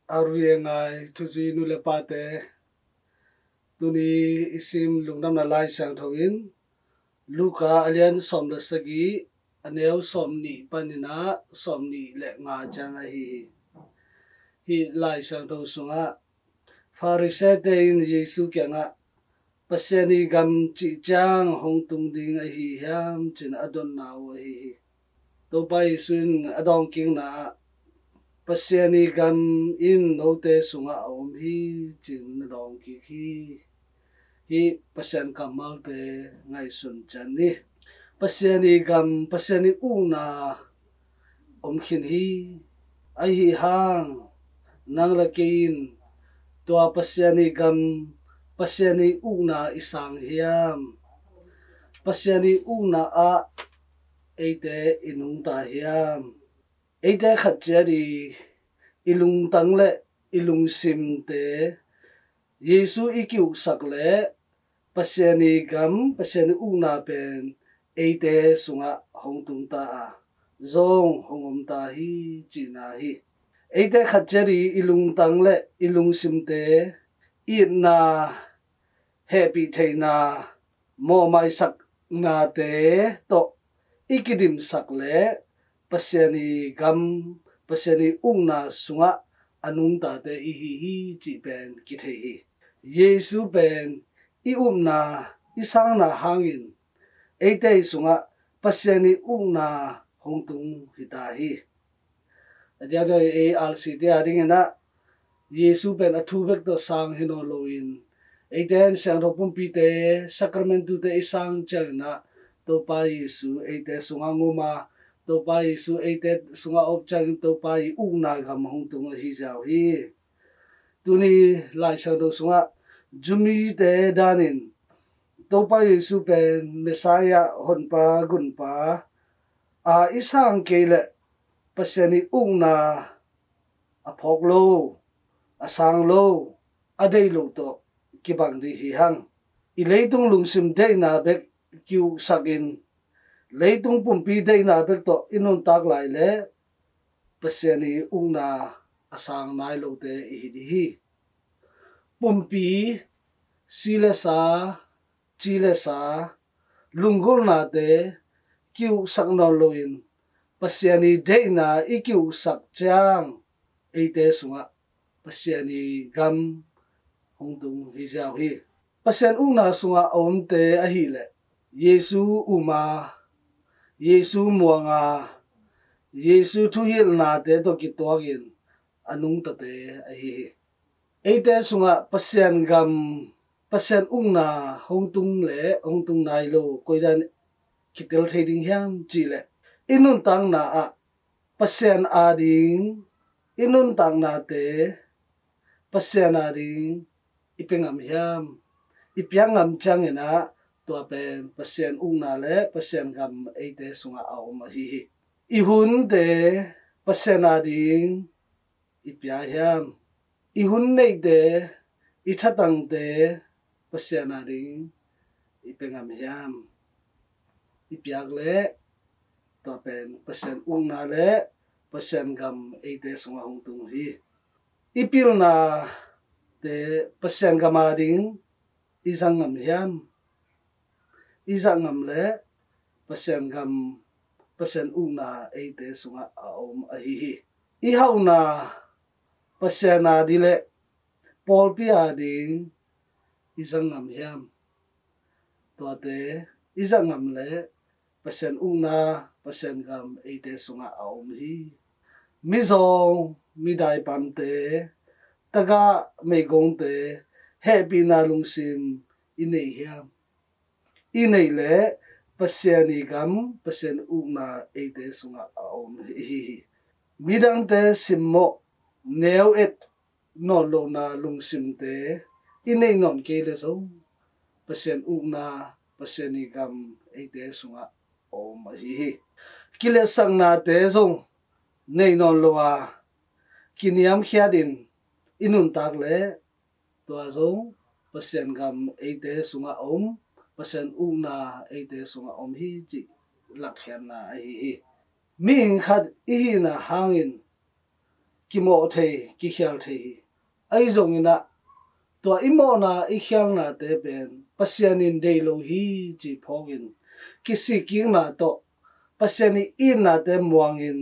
Arwiengai tuzi nulepate tuni isim lungnam na lai sang thoin Luka alian som da sagi aneu som ni panina som ni le nga changa hi lai sang tho sunga Pharisee te in Yesu kya nga pasiani gam chi chang hong tung ding a hi hiam chin adon na wa hi to pa Yesuin adong king na pasiani gam in note sunga om hi chin dong ki hi pasian kamal te ngai sun chan ni pasiani gam pasiani una om khin hi ai hi hang nang la kein tua pasiani gam pasiani una isang hiam pasiani una a eite inung ta hiam eite khat chari ilung tang le ilung sim te Yesu ikiu sak le pasiani gam pasiani una pen eite sunga hong tung ta a zong hongom ta hi china hi eite khat chari ilung tang le ilung sim te i na happy theina mo mai sak na te to ikidim sak le pasiani gam pasiani una sunga anung ta te hi chi pen ki the hi Yesu pen i na isang na hangin eite sunga pasiani una hongtung hita hi adia do e alc te ading na Yesu pen athu bek to sang hino loin eiten sang ro pum pi te sacramentu te isang chang na to pa Yesu eite sunga ngoma to pa Yesu eite sunga op chang to pa I na gam hongtung hi jaw hi tuni lai sang do sunga jumi te danin to pa Yesu pen Messiah hon pa gun pa a isang kele pasiani na aphok lo asang lo adei lo to kibang di hi hang I leitung lungsim dei na bek kiu sakin leitung pumpi dei na bek to inun tak lai le pasiani na asang nai lo te hi di hi pumpi silesa chilesa lungul na te kiu sak no loin pasiani dei na ikiu sak chang eite sunga pasiani gam hongtung hi jaw hi pasian na sunga om te a hi le Yesu uma Yesu muanga Yesu thu hil na te to ki toagin anung ta te a hi eite sunga pasian gam pasian na hongtung le hongtung nai lo koidan kitel thading hiam chi le inun tang na a pasian ading inun tang na te pasian ading ipengam hiam ipiangam changena tua pen pasian na le pasian gam eite sunga aom hi ihun te pasian ading ipia hiam ihun nei te ithatang te pasian ading ipengam hiam ipiak le tua pen pasian na le pasian gam eite sunga hongtung hi ipil na te pasian gama ding izangam hiam izangam le pasian gam pasian na eite sunga aom a hi ihau na pasian na dile Paul pia ding izangam hiam tua te izangam le pasian na pasian gam eite sunga aom hi mizong midai pam te taga meigong te happy na lungsim inei hiam inei le pasiani gam pasian na eite sunga aom hi midang te simmo neu et no lo na lungsim te inei non ke le so pasian na pasiani gam eite sunga om hi kile sang na te zong nei non lo a kiniam khiadin inun tak le tua zong pasian gam eite sunga om pasian na eite sunga om hi chi lakhian na hi mi khat I na hangin ki mo thei ki khial thei ai zong ina to imo na I khial na te ben pasianin dei lo hi chi phogin ki si king na to pasiani in na te muangin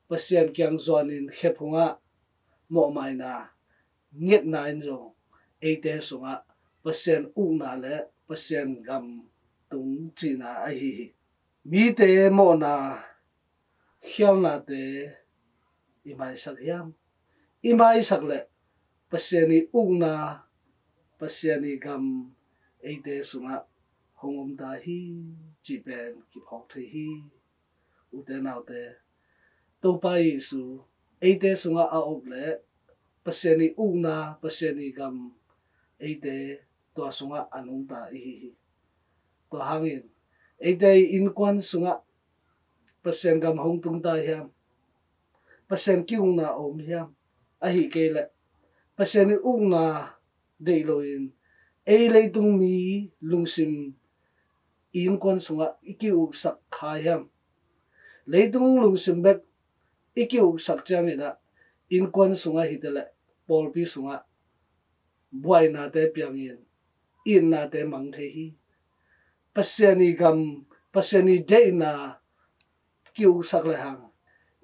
pasian kyang zonin khephunga mo mai na nget na in zo eite sunga pasian u na le pasian gam tung chi na a hi mi te mo na khial na te imai sak hiam imai sak le pasiani u na pasiani gam eite sunga hongom da hi chi ben ki phok the hi u te nau te to pa Yesu eite sunga a op le pasiani u na pasiani gam eite to sunga anung ta hi to hangin eite in kwan sunga pasian gam hong tung ta hiam pasian kiung na om hiam a hi ke le pasiani u na dei loin ei leitung mi lungsim in kwan sunga ikiu sak kha hiam leitung lungsim bek ikiu sak chang ina in kwan sunga hitele polpi sunga buai na te piang in na te mang the hi pasiani gam pasiani dei na kiu sak le hang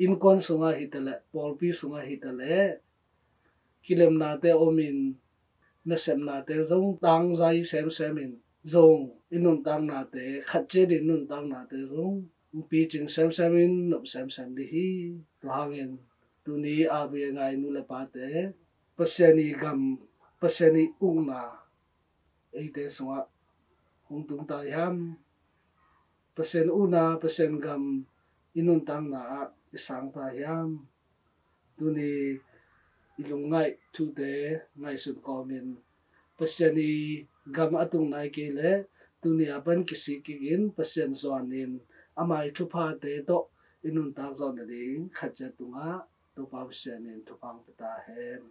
in kwan sunga hitele polpi sunga hitele kilem na te omin na sem na te zong tang zai sem semin zong inun tang na te khat che din nun tang na te zong pi ching sem semin nop sem sem di hi to hangin tu ni a bi ngai nu le pa te pasiani gam pasiani ung na eite sunga hung tung ta yam pasien una pasien gam inun tang na isang ta yam tu ni ilung ngai tu te ngai sun komin pasiani gam atung nai ke le tu ni apan kisi kigin pasien zoanin amai thu pha te to inun tang zon ding khat ja tunga to pa pasianin thu pang ta hen